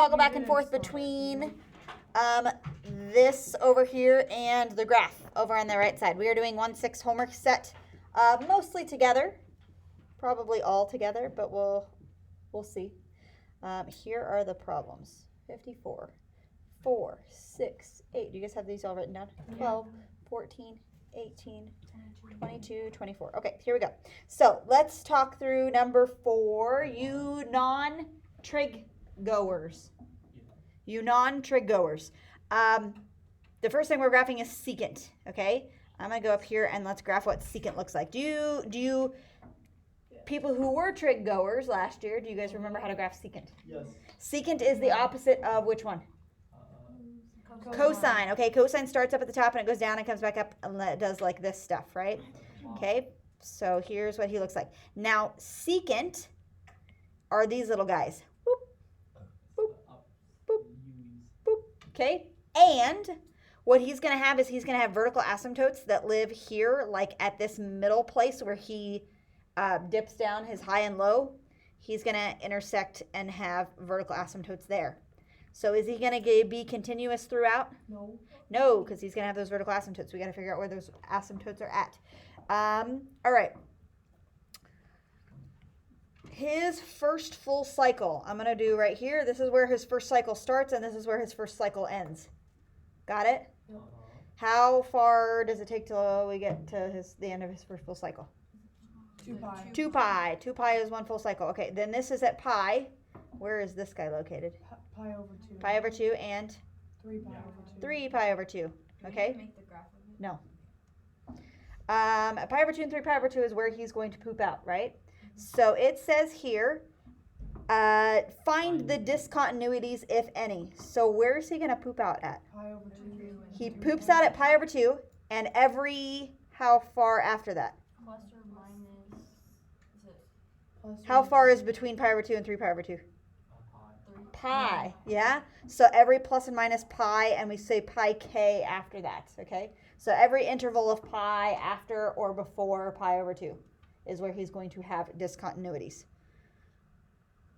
Toggle back and forth between this over here and the graph over on the right side. We are doing 1/6 homework set, mostly together, probably all together, but we'll see. Here are the problems. 54, 4, 6, 8. Do you guys have these all written down? 12, 14, 18, 22, 24. Okay, here we go. So let's talk through number 4. You non-trig goers. You non-trig goers. The first thing we're graphing is secant. Okay, I'm gonna go up here and let's graph what secant looks like. Do you people who were trig goers last year, do you guys remember how to graph secant? Yes. Secant is the opposite of which one? Cosine. Okay, cosine starts up at the top and it goes down and comes back up and it does like this stuff, right? Okay, so here's what he looks like. Now, secant are these little guys. Boop, boop, boop, boop. Okay, and what he's going to have is he's going to have vertical asymptotes that live here, like at this middle place where he dips down his high and low. He's going to intersect and have vertical asymptotes there. So is he going to be continuous throughout? No. No, because he's going to have those vertical asymptotes. We got to figure out where those asymptotes are at. All right. His first full cycle, I'm going to do right here. This is where his first cycle starts, and this is where his first cycle ends. Got it? Yep. How far does it take till we get to the end of his first full cycle? 2 pi. 2 pi. 2 pi is one full cycle. Okay, then this is at pi. Where is this guy located? Pi over 2. Pi over 2 and 3 pi over 2. 3 pi over 2. Okay? Make the graph of it. No. Pi over 2 and 3 pi over 2 is where he's going to poop out, right? So it says here, find the discontinuities, if any. So where is he going to poop out at? Pi over 2. He poops out at pi over 2, and every, how far after that? Plus or minus, is it Plus How 1. far is between pi over 2 and 3 pi over 2? 3? Pi, yeah? So every plus and minus pi, and we say pi k after that, okay? So every interval of pi after or before pi over 2 is where he's going to have discontinuities.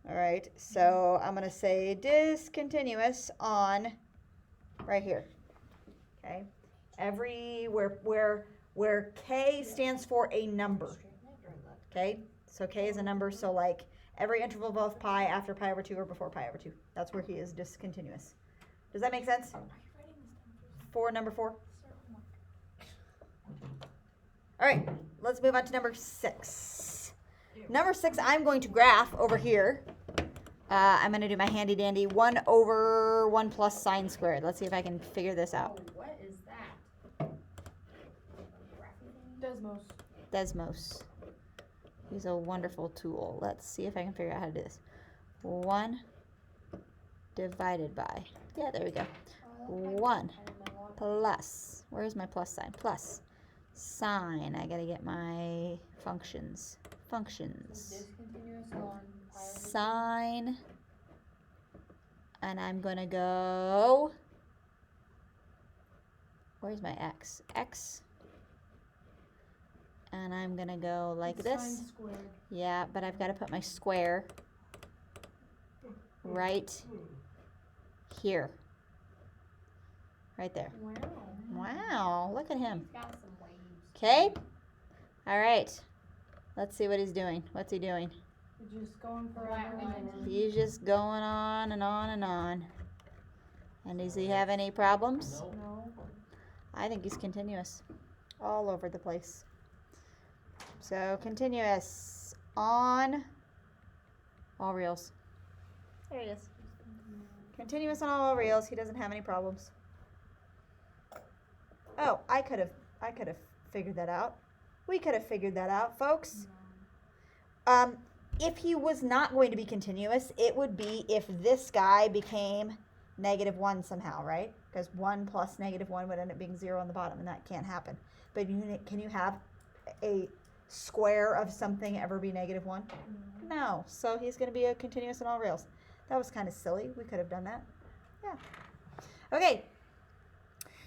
All right, so I'm going to say discontinuous on right here, okay? Every, where k stands for a number, okay? So k is a number, so like every interval above pi, after pi over 2, or before pi over 2. That's where he is discontinuous. Does that make sense? For number 4? All right, let's move on to number 6. Number 6, I'm going to graph over here. I'm going to do my handy dandy 1 over 1 plus sine squared. Let's see if I can figure this out. What is that? Desmos. Desmos. He's a wonderful tool. Let's see if I can figure out how to do this. 1 divided by, yeah, there we go. 1 plus, where's my plus sign? Plus sine. I gotta get my functions. Sine. And I'm gonna go, where's my x? X. And I'm gonna go like this. Sine squared. Yeah, but I've got to put my square right here. Right there. Wow, look at him. He's got some waves. Okay? All right. Let's see what he's doing. What's he doing? You're just going forever. He's just going on and on and on. And does he have any problems? No. I think he's continuous. All over the place. So continuous on all reals. There he is. Continuous on all reals. He doesn't have any problems. Oh, I could have figured that out. We could have figured that out, folks. If he was not going to be continuous, it would be if this guy became -1 somehow, right? Because 1 plus -1 would end up being 0 on the bottom, and that can't happen. But can you have a square of something ever be -1? No. So he's going to be a continuous on all rails. That was kind of silly. We could have done that. Yeah. Okay.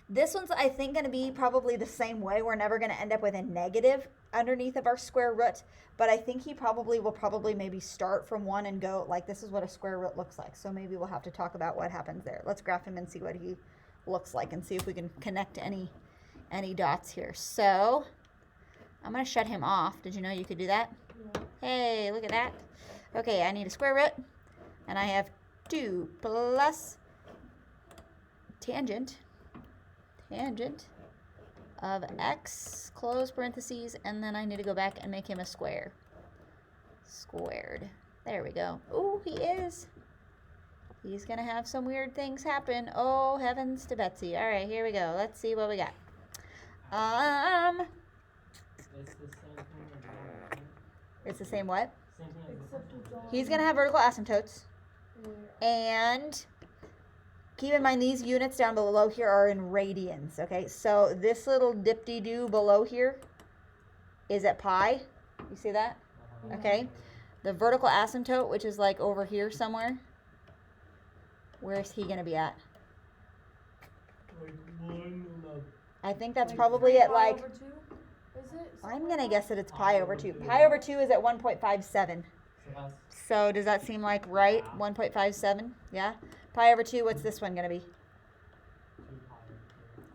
This one's, I think, going to be probably the same way. We're never going to end up with a negative underneath of our square root, but I think he will maybe start from 1 and go, like, this is what a square root looks like. So maybe we'll have to talk about what happens there. Let's graph him and see what he looks like and see if we can connect any dots here. So I'm going to shut him off. Did you know you could do that? Yeah. Hey, look at that. Okay, I need a square root, and I have 2 plus tangent of x, close parentheses, and then I need to go back and make him a square. Squared. There we go. Ooh, he is. He's going to have some weird things happen. Oh, heavens to Betsy. All right, here we go. Let's see what we got. It's the same what? Except it's all. He's going to have vertical asymptotes. Yeah. And keep in mind these units down below here are in radians, okay? So this little dip-de-doo below here is at pi. You see that? Okay. The vertical asymptote, which is like over here somewhere, where's he going to be at? I think that's probably at like, Over 2? Is it? I'm going to guess that it's pi over 2. Pi over 2 is at 1.57. So does that seem like right? 1.57? Yeah? Pi over 2, what's this one going to be?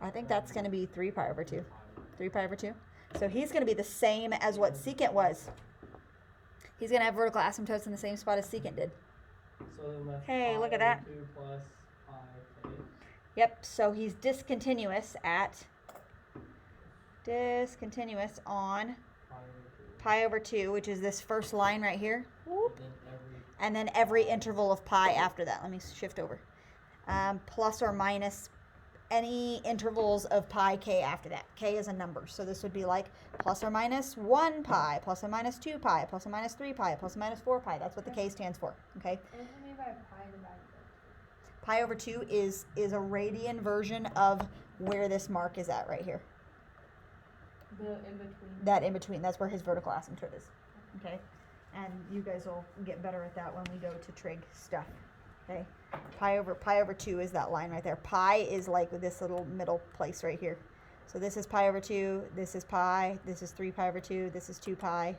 I think that's going to be 3 pi over 2. 3 pi over 2. So he's going to be the same as what secant was. He's going to have vertical asymptotes in the same spot as secant did. Hey, look at that. 2 plus pi k. Yep, so he's discontinuous on pi over 2, which is this first line right here. Whoop. And then every interval of pi after that. Let me shift over. Plus or minus any intervals of pi k after that. K is a number. So this would be like plus or minus 1 pi, plus or minus 2 pi, plus or minus 3 pi, plus or minus 4 pi. That's what the k stands for. Okay? What do you mean by pi divided by Pi over 2 is a radian version of where this mark is at right here. 2? The in between. That in between. That's where his vertical asymptote is. Okay? And you guys will get better at that when we go to trig stuff. Okay? Pi over 2 is that line right there. Pi is like this little middle place right here. So this is pi over 2, this is pi, this is 3 pi over 2, this is 2 pi.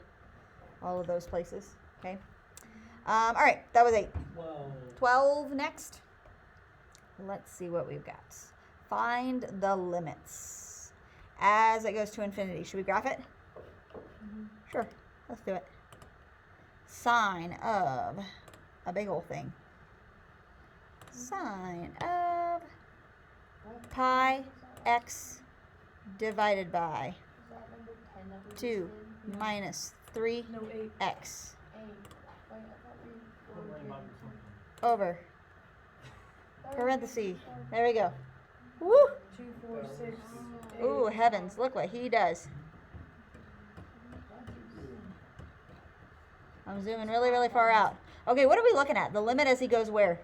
All of those places. Okay? All right, that was 8. 12 next. Let's see what we've got. Find the limits as it goes to infinity. Should we graph it? Sure, let's do it. Sine of a big old thing. Sine of pi x divided by Is that number 10 that we 2 just did? minus 3x No, 8. Wait, I thought we were doing over parenthesis. There we go. Woo! 2, 4, 6, 8. Ooh, heavens, look what he does. I'm zooming really, really far out. Okay, what are we looking at? The limit as he goes where?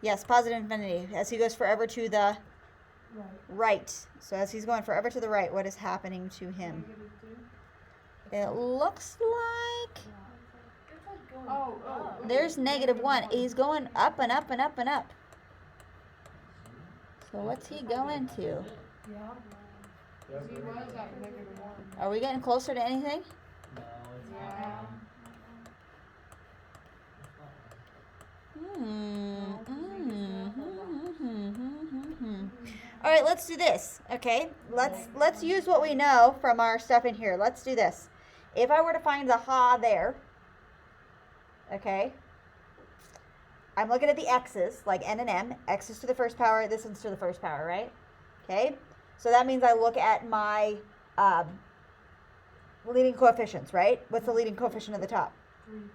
Yes, positive infinity. As he goes forever to the Right. right. So as he's going forever to the right, what is happening to him? -2. It looks like It's like going Oh. there's -1. He's going up and up and up and up. So what's he going to? Yeah. He was at -1. Are we getting closer to anything? No, it's Yeah. not. All right, let's do this. Okay, let's use what we know from our stuff in here. Let's do this. If I were to find the ha there, okay, I'm looking at the x's, like n and m. X is to the first power, this one's to the first power, right? Okay, so that means I look at my leading coefficients, right? What's the leading coefficient at the top? 3.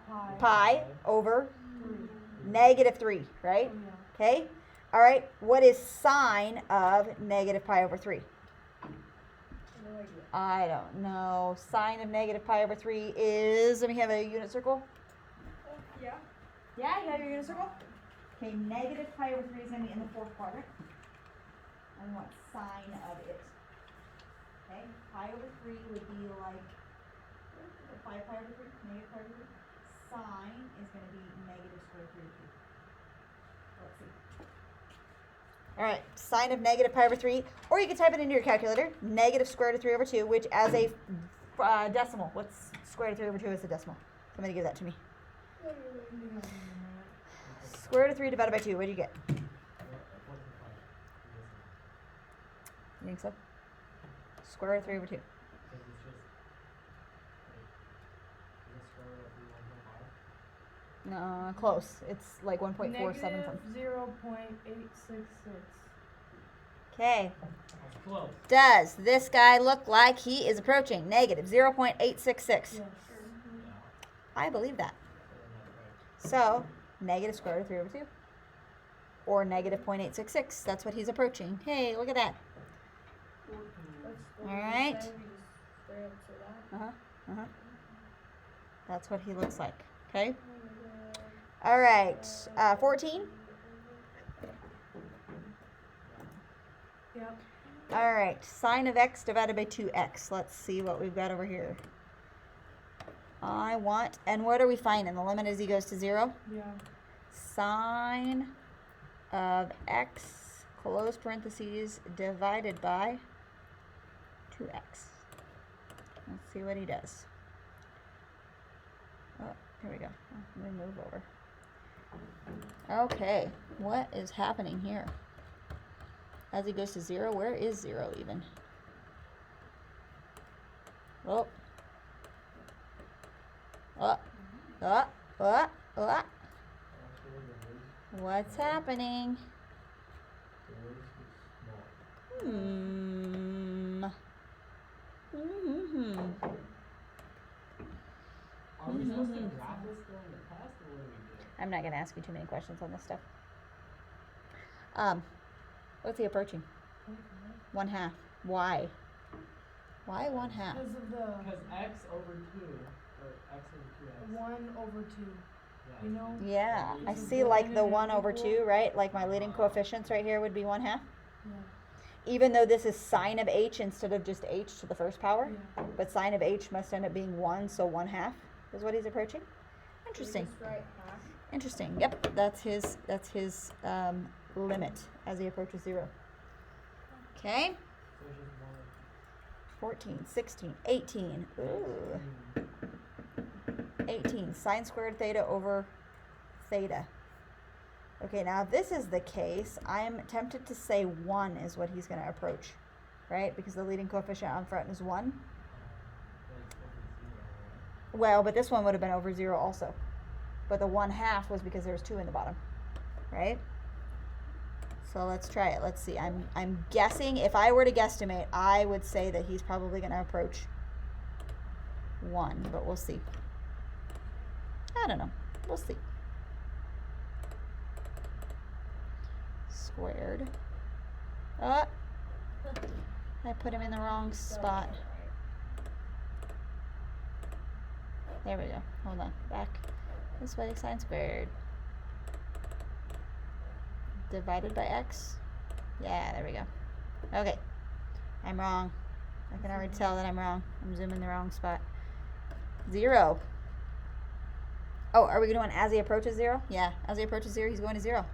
Pi. Pi over 3. -3, right? Oh, yeah. Okay, all right, what is sine of -pi over 3? No idea. I don't know. Sine of -pi over 3 is, let me have a unit circle. Yeah. Yeah, you have your unit circle? Okay, -pi over 3 is going to be in the fourth quadrant. And what sine of it? Okay, pi over 3 would be like 5 pi over 3, -pi over 3. Sine is going to be -square root of 3. Let's see. All right, sine of negative pi over 3, or you can type it into your calculator, negative square root of 3 over 2, which as a decimal, what's square root of 3 over 2 as a decimal? Somebody give that to me. Square root of 3 divided by 2, what do you get? Well, 14.5. You think so? Square root of 3 over 2. Because it's just, like, is it square root of 3 1.5? No, close. It's like 1.47 something. 0.866. Okay. That's close. Does this guy look like he is approaching negative 0.866? Yes. Yeah. I believe that. So then that's right. So, negative square root of 3 over 2. Or negative 0.866. That's what he's approaching. Hey, look at that. All right. Uh-huh. That's what he looks like. Okay. All right. 14. Yep. All right. Sine of x divided by 2x. Let's see what we've got over here. I want, and what are we finding? The limit as he goes to 0? Yeah. Sine of x, close parentheses, divided by 2x. Let's see what he does. Oh, here we go. Let me move over. Okay, what is happening here? As he goes to 0, where is 0 even? Oh. What's happening? Are we supposed to graph this during the test, or what do we do? I'm not going to ask you too many questions on this stuff. What's he approaching? 1/2. Why? Why 1/2? Because of the Because x over 2, or x over 2x. 1 over 2. Yeah. You know? Yeah, I So see the like the limit 1 over equal- 2, right? Like my leading coefficients right here would be 1/2. Yeah. Even though this is sine of h instead of just h to the first power. Yeah. But sine of h must end up being 1, so 1/2 is what he's approaching. Interesting. Interesting. Yep, that's his limit as he approaches 0. Okay. So it's just 1 14, 16, 18. Ooh. 18. Sine squared theta over theta. Okay, now if this is the case, I'm tempted to say 1 is what he's going to approach, right? Because the leading coefficient on front is 1. Well, but this one would have been over 0 also. But the 1/2 was because there's 2 in the bottom, right? So let's try it. Let's see. I'm guessing, if I were to guesstimate, I would say that he's probably going to approach 1, but we'll see. I don't know. We'll see. Squared. I put him in the wrong spot. There we go. Hold on. Back. This way, sine squared. Divided by x. Yeah, there we go. Okay. I'm wrong. I can already tell that I'm wrong. I'm zooming the wrong spot. 0. Oh, are we doing as he approaches 0? Yeah, as he approaches 0, he's going to 0.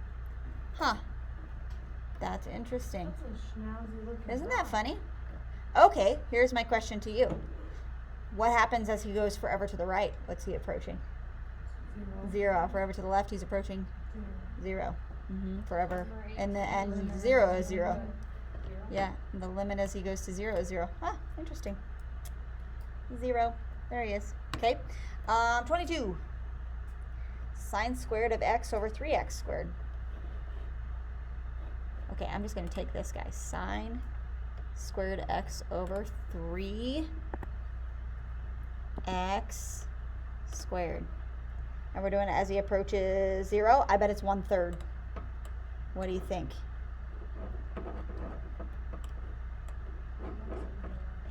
Huh. That's interesting. That's a schnauzy looking Isn't dog. that funny? Okay, here's my question to you. What happens as he goes forever to the right? What's he approaching? 0. Forever to the left, he's approaching 0. Forever. And the and 0 is 0. Yeah, and the limit as he goes to 0 is 0. Huh, interesting. 0. There he is. Okay. 22. Sine squared of x over 3x squared. Okay, I'm just going to take this guy. Sine squared x over 3x squared. And we're doing it as he approaches 0. I bet it's 1/3. What do you think?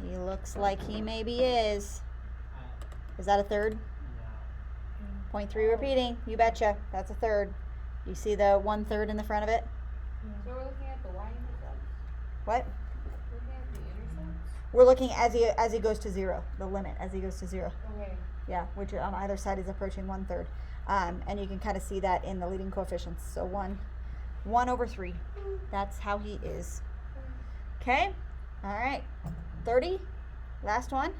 He looks like he maybe is. Is that a third? Yeah. 0.3 repeating. You betcha. That's a third. You see the 1/3 in the front of it? So we're looking at the y-intercepts? What? Looking at the intercepts? We're looking as he goes to 0. The limit as he goes to 0. Okay. Yeah, which on either side is approaching 1/3. And you can kind of see that in the leading coefficients. So 1, 1 over 3. That's how he is. Okay? All right. 30. Last one.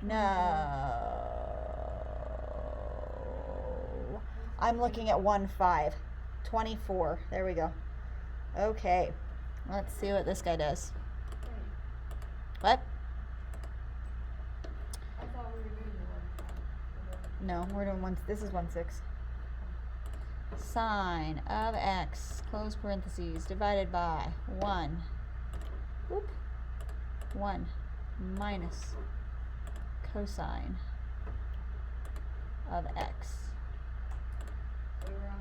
No. I'm looking at 1, 5. 24. There we go. Okay. Let's see what this guy does. What? I thought we were doing the 1. No, we're doing 1. This is 1, 6. Sine of x, close parentheses, divided by 1. Whoop. 1 minus cosine of x. So we're on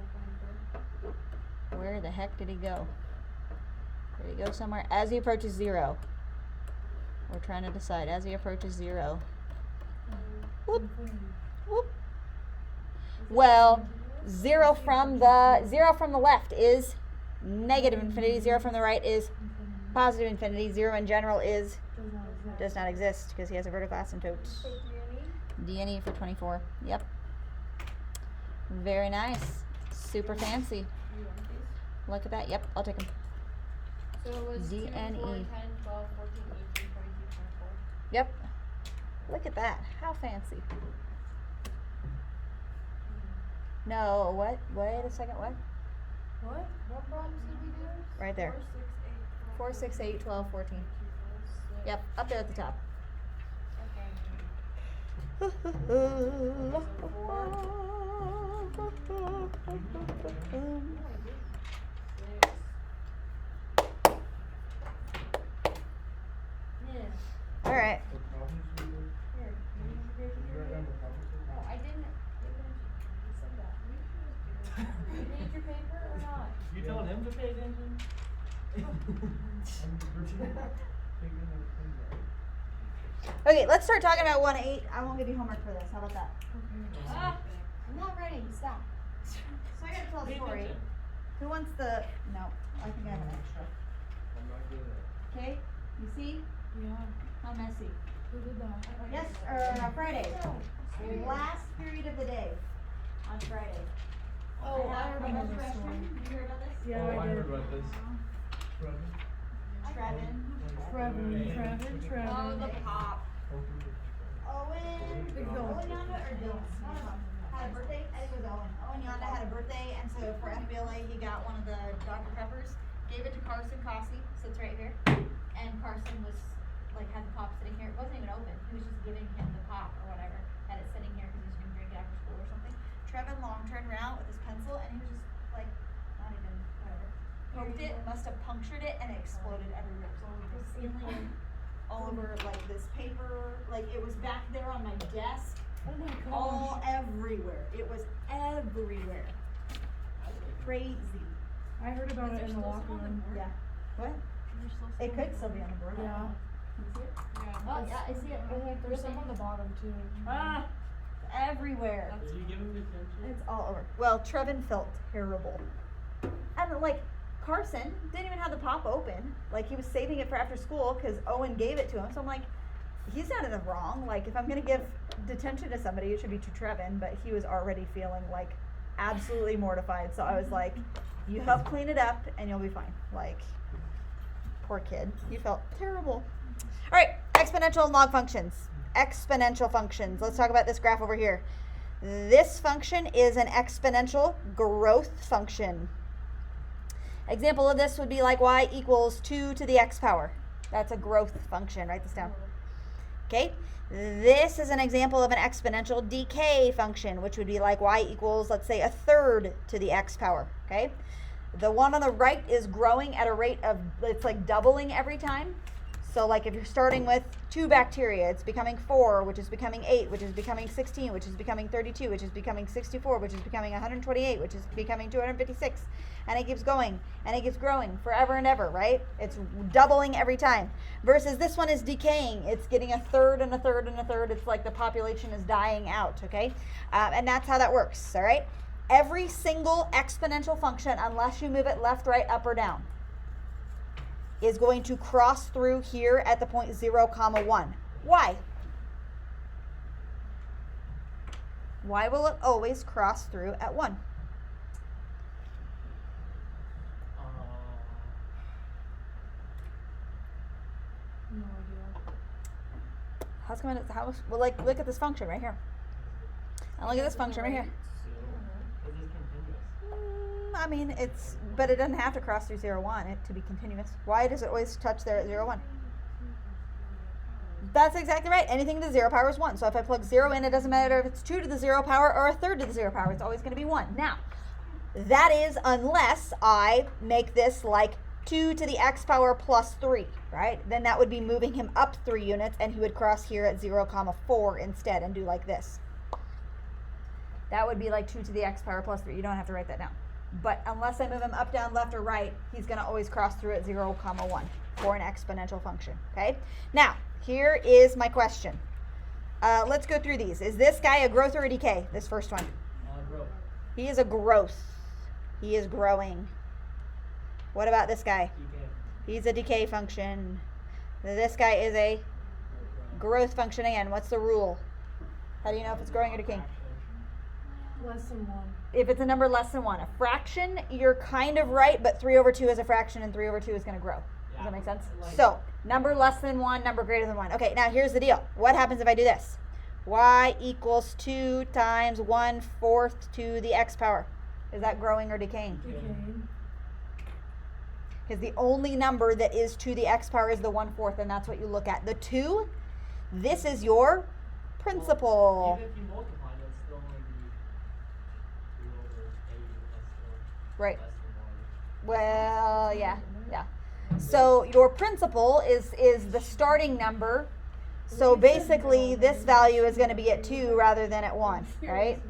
24. Where the heck did he go? Did he go somewhere? As he approaches 0. We're trying to decide. As he approaches 0. Whoop. Whoop. Well, 0 from the left is negative infinity. 0 from the right is positive infinity. 0 in general is does not exist because he has a vertical asymptote. So D&E for 24. Yep. Very nice. Super fancy. you want these? Look at that. Yep, I'll take them. So it was 2, 4, 10, 12, 14, 18, D&E. 22, 24. Yep. Look at that. How fancy. No, what? Wait a second, what? What? What problems did we do? Right there. 4, 6, 8, 12, 14. Yep, up there at the top. All right. The problems we did, Here, you need your paper did you write down the problems we did? No, I didn't. You said that. You need your paper or not? You telling him to pay attention? Taking everything back. Okay, let's start talking about 1, 8. I won't give you homework for this. How about that? Ah, I'm not ready. Stop. So I gotta tell a Pay story. attention. Who wants the? No, I think I have an extra. I'm not good at it. Okay, you see Yeah. how messy. Who did that? Yes, Friday. Last period of the day on Friday. Oh, I have remember a this restroom. story. Did you hear about this? Yeah, Oh, I I did. heard about this. Trevin. Trevin. Oh, the pop. Owen. Big Dylan. Owen Yonda or Dylan? One of them had a birthday. I think it was Owen. Owen Yonda had a birthday, and so for FBLA, he got one of the Dr. Peppers. Gave it to Carson Cossey, sits right here, and Carson was like had the pop sitting here. It wasn't even open. He was just giving him the pop or whatever. Had it sitting here because he was gonna drink it after school or something. Trevin Long turned around with his pencil, and he was just like, not even whatever. Poked it, must have punctured it, and it exploded everywhere. All over the ceiling, all over like this paper. Like it was back there on my desk. Oh my gosh. All everywhere. It was everywhere. Crazy. I heard about it in the locker room. Yeah. What? It could still be on the board. Yeah. Can you see it? Yeah. Oh, yeah, I see it. Right here. There's some on the bottom too. Ah, everywhere. Did you give him detention? It's all over. Well, Trevin felt terrible. And like, Carson didn't even have the pop open. Like, he was saving it for after school because Owen gave it to him. So I'm like, he's not in the wrong. Like, if I'm going to give detention to somebody, it should be to Trevin. But he was already feeling like absolutely mortified. So I was like, you help clean it up and you'll be fine. Like, poor kid. He felt terrible. All right, exponential and log functions. Exponential functions. Let's talk about this graph over here. This function is an exponential growth function. Example of this would be like y equals 2 to the x power. That's a growth function. Write this down. Okay. This is an example of an exponential decay function, which would be like y equals, let's say, 1/3 to the x power. Okay. The one on the right is growing at a rate of, it's like doubling every time. So like if you're starting with 2 bacteria, it's becoming 4, which is becoming 8, which is becoming 16, which is becoming 32, which is becoming 64, which is becoming 128, which is becoming 256. And it keeps going, and it keeps growing forever and ever, right? It's doubling every time. Versus this one is decaying. It's getting 1/3 and 1/3 and 1/3. It's like the population is dying out, okay? And that's how that works, all right? Every single exponential function, unless you move it left, right, up, or down, is going to cross through here at the point 0, 1. Why? Why will it always cross through at 1? How's coming? Well, like look at this function right here. And look at this function right here. So, is this continuous? I mean, but it doesn't have to cross through 0, 1 to be continuous. Why does it always touch there at 0, 1? That's exactly right. Anything to the 0 power is 1. So if I plug 0 in, it doesn't matter if it's 2 to the 0 power or a third to the 0 power. It's always going to be 1. Now, that is unless I make this like 2 to the x power plus 3, right? Then that would be moving him up 3 units, and he would cross here at 0, 4 instead and do like this. That would be like 2 to the x power plus 3. You don't have to write that down. But unless I move him up, down, left, or right, he's going to always cross through at 0, 1 for an exponential function, okay? Now, here is my question. Let's go through these. Is this guy a growth or a decay, this first one? Growth. He is a growth. He is growing. What about this guy? Decay. He's a decay function. This guy is a growth function again. What's the rule? How do you know if it's growing or decaying? Less than 1. If it's a number less than 1. A fraction, you're kind of right, but 3 over 2 is a fraction, and 3 over 2 is going to grow. Does that make sense? So, number less than 1, number greater than 1. Okay, now here's the deal. What happens if I do this? Y equals 2 times 1/4 to the x power. Is that growing or decaying? Decaying. Because the only number that is to the x power is the 1/4, and that's what you look at. The 2, this is your principal. Even if you multiply, that's still only be 2 over 8. That's still Right. less than 1. Well, yeah. So your principal is the starting number. So basically, this value is going to be at 2 rather than at 1, right?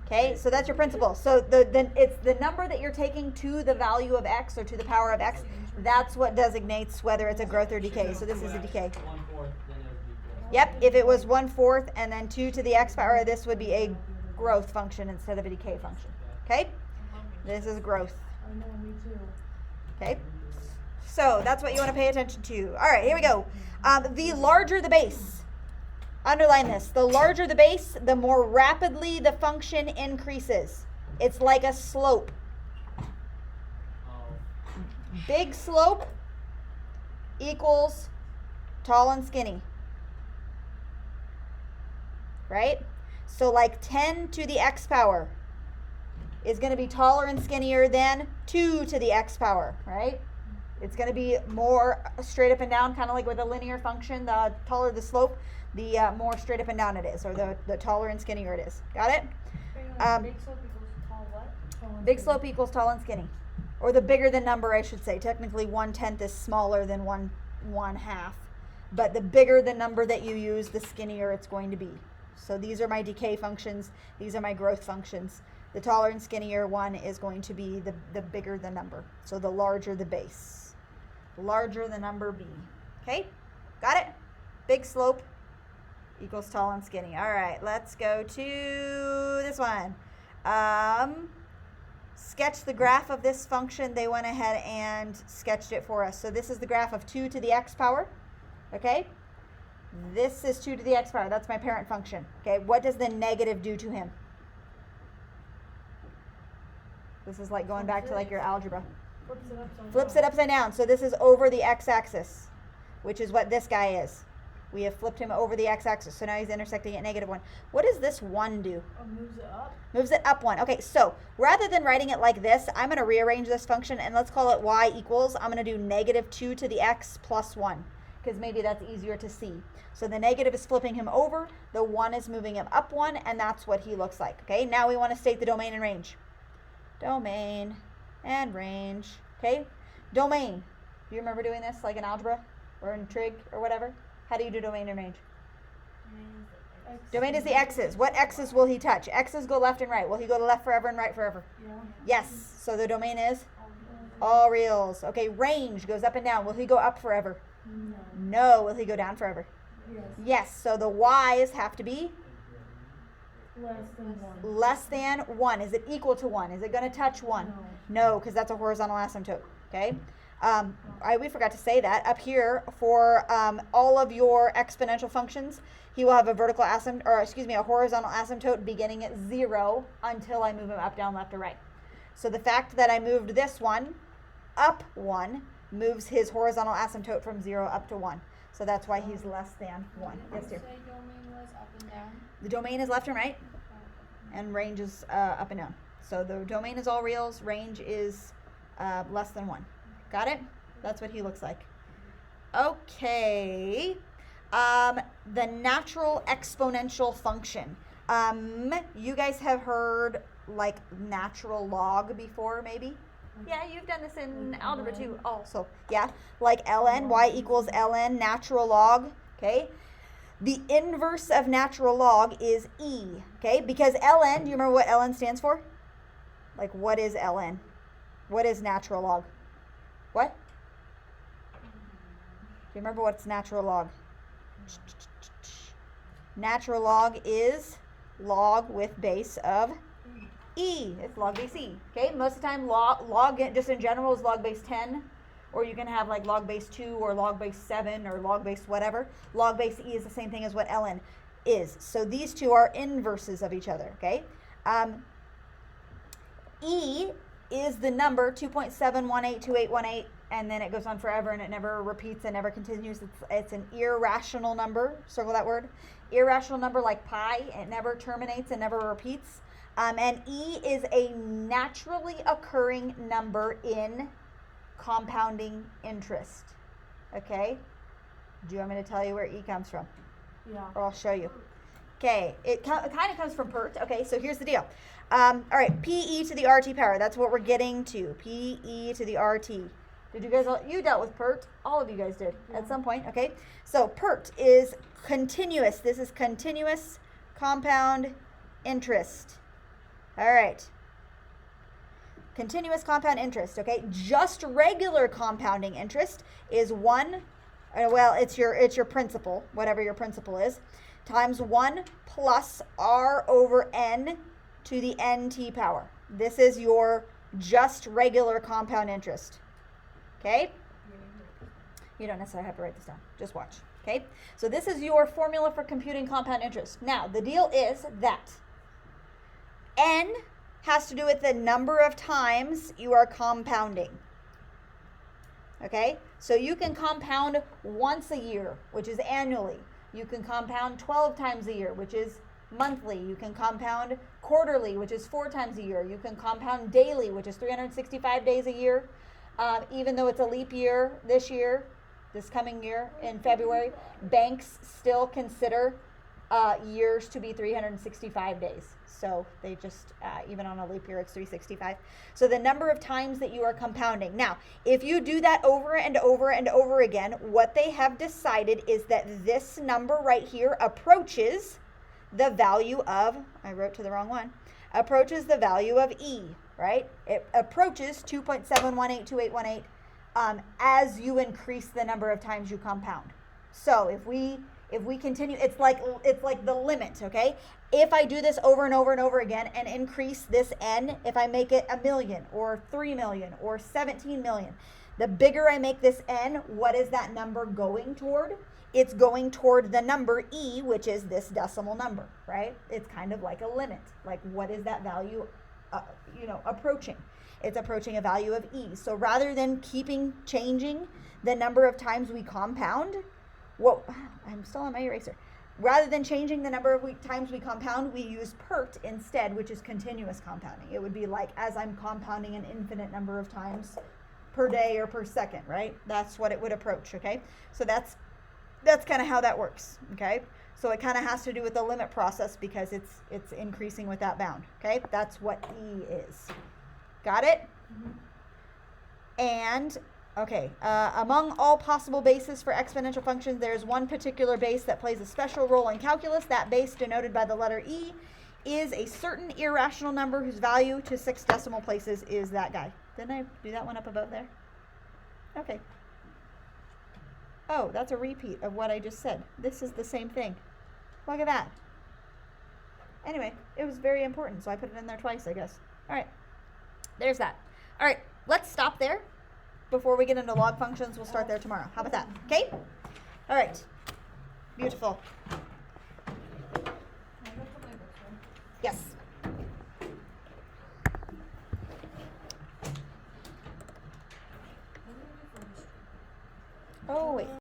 Okay, so that's your principal. So then it's the number that you're taking to the value of x or to the power of x. That's what designates whether it's a growth or decay. So this is a decay. 1/4, then it would be growth. Yep, if it was 1/4 and then 2 to the x power, this would be a growth function instead of a decay function. Okay? This is growth. I know, me too. Okay? So that's what you want to pay attention to. All right, here we go. The larger the base. Underline this. The larger the base, the more rapidly the function increases. It's like a slope. Oh, Big slope equals tall and skinny. Right? So like 10 to the x power is going to be taller and skinnier than 2 to the x power, right? It's going to be more straight up and down, kind of like with a linear function. The taller the slope, the more straight up and down it is, or the taller and skinnier it is. Got it? Big slope equals tall what? Big slope equals tall and skinny. Or the bigger the number, I should say. Technically, 1/10 is smaller than 1/2. But the bigger the number that you use, the skinnier it's going to be. So these are my decay functions. These are my growth functions. The taller and skinnier one is going to be the bigger the number. So the larger the base. Larger the number b. Okay? Got it? Big slope equals tall and skinny. All right, let's go to this one. Sketch the graph of this function. They went ahead and sketched it for us. So this is the graph of 2 to the x power. Okay? This is 2 to the x power. That's my parent function. Okay, what does the negative do to him? This is like going back to like your algebra. Flips it upside down. So this is over the x-axis, which is what this guy is. We have flipped him over the x-axis. So now he's intersecting at -1. What does this 1 do? Moves it up. Moves it up 1. Okay, so rather than writing it like this, I'm going to rearrange this function, and let's call it y equals, I'm going to do -2 to the x plus 1, because maybe that's easier to see. So the negative is flipping him over, the 1 is moving him up 1, and that's what he looks like. Okay, now we want to state the domain and range. Domain and range. Okay, domain. Do you remember doing this like in algebra or in trig or whatever? How do you do domain and range? Domain is the x's. What x's will he touch? X's go left and right. Will he go to left forever and right forever? Yeah. Yes. So the domain is all reals. Okay, range goes up and down. Will he go up forever? No. No. Will he go down forever? Yes. Yes. So the y's have to be Less than 1. less than 1. Is it equal to 1? Is it going to touch 1? No, because that's a horizontal asymptote. Okay. We forgot to say that up here for all of your exponential functions, he will have a vertical asymptote, or excuse me, a horizontal asymptote beginning at 0 until I move him up, down, left, or right. So the fact that I moved this one up 1 moves his horizontal asymptote from 0 up to 1. So that's why he's less than 1. Yes, dear. Did you say domain was up and down? The domain is left and right, Oh, and range is up and down. So the domain is all reals, range is less than 1. Got it? That's what he looks like. Okay. The natural exponential function. You guys have heard like natural log before, maybe? Yeah, you've done this in algebra too also. Yeah, like ln, y equals ln, natural log, okay? The inverse of natural log is e, okay? Because ln, do you remember what ln stands for? Like, what is ln? What is natural log? What? Do you remember what's natural log? Natural log is log with base of e. It's log base e. Okay, most of the time log just in general is log base 10, or you can have like log base 2 or log base 7 or log base whatever. Log base e is the same thing as what ln is. So these two are inverses of each other, okay? E is the number 2.7182818, and then it goes on forever and it never repeats and never continues. It's an irrational number. Circle that word. Irrational number like pi. It never terminates and never repeats. And E is a naturally occurring number in compounding interest. Okay? Do you want me to tell you where E comes from? Yeah. Or I'll show you. Okay, it kind of comes from PERT. Okay, so here's the deal. All right, PE to the RT power. That's what we're getting to. PE to the RT. Did you guys you dealt with PERT? All of you guys did at some point. Okay, so PERT is continuous. This is continuous compound interest. All right. Continuous compound interest. Okay, just regular compounding interest is 1. Well, it's your principal, whatever your principal is, times 1 plus r over n to the nt power. This is your just regular compound interest. Okay? You don't necessarily have to write this down. Just watch. Okay? So this is your formula for computing compound interest. Now, the deal is that n has to do with the number of times you are compounding. Okay? So you can compound once a year, which is annually. You can compound 12 times a year, which is monthly. You can compound quarterly, which is 4 times a year. You can compound daily, which is 365 days a year. Even though it's a leap year this coming year in February, banks still consider years to be 365 days. So they just, even on a leap year, it's 365. So the number of times that you are compounding. Now, if you do that over and over and over again, what they have decided is that this number right here approaches the value of, I wrote to the wrong one, approaches the value of E, right? It approaches 2.7182818 as you increase the number of times you compound. So if we continue, it's like the limit, okay? If I do this over and over and over again and increase this n, if I make it 1 million or 3 million or 17 million, the bigger I make this n, what is that number going toward? It's going toward the number e, which is this decimal number, right? It's kind of like a limit. Like, what is that value, approaching? It's approaching a value of e. So rather than changing the number of times we compound, I'm still on my eraser. Rather than changing the number of times we compound, we use PERT instead, which is continuous compounding. It would be like as I'm compounding an infinite number of times per day or per second, right? That's what it would approach, okay? So that's kind of how that works, okay? So it kind of has to do with the limit process because it's increasing with that bound, okay? That's what E is. Got it? Mm-hmm. And okay, among all possible bases for exponential functions, there's one particular base that plays a special role in calculus. That base, denoted by the letter E, is a certain irrational number whose value to 6 decimal places is that guy. Didn't I do that one up above there? Okay. Oh, that's a repeat of what I just said. This is the same thing. Look at that. Anyway, it was very important, so I put it in there twice, I guess. All right. There's that. All right, let's stop there. Before we get into log functions, we'll start there tomorrow. How about that? Okay? All right. Beautiful. Yes.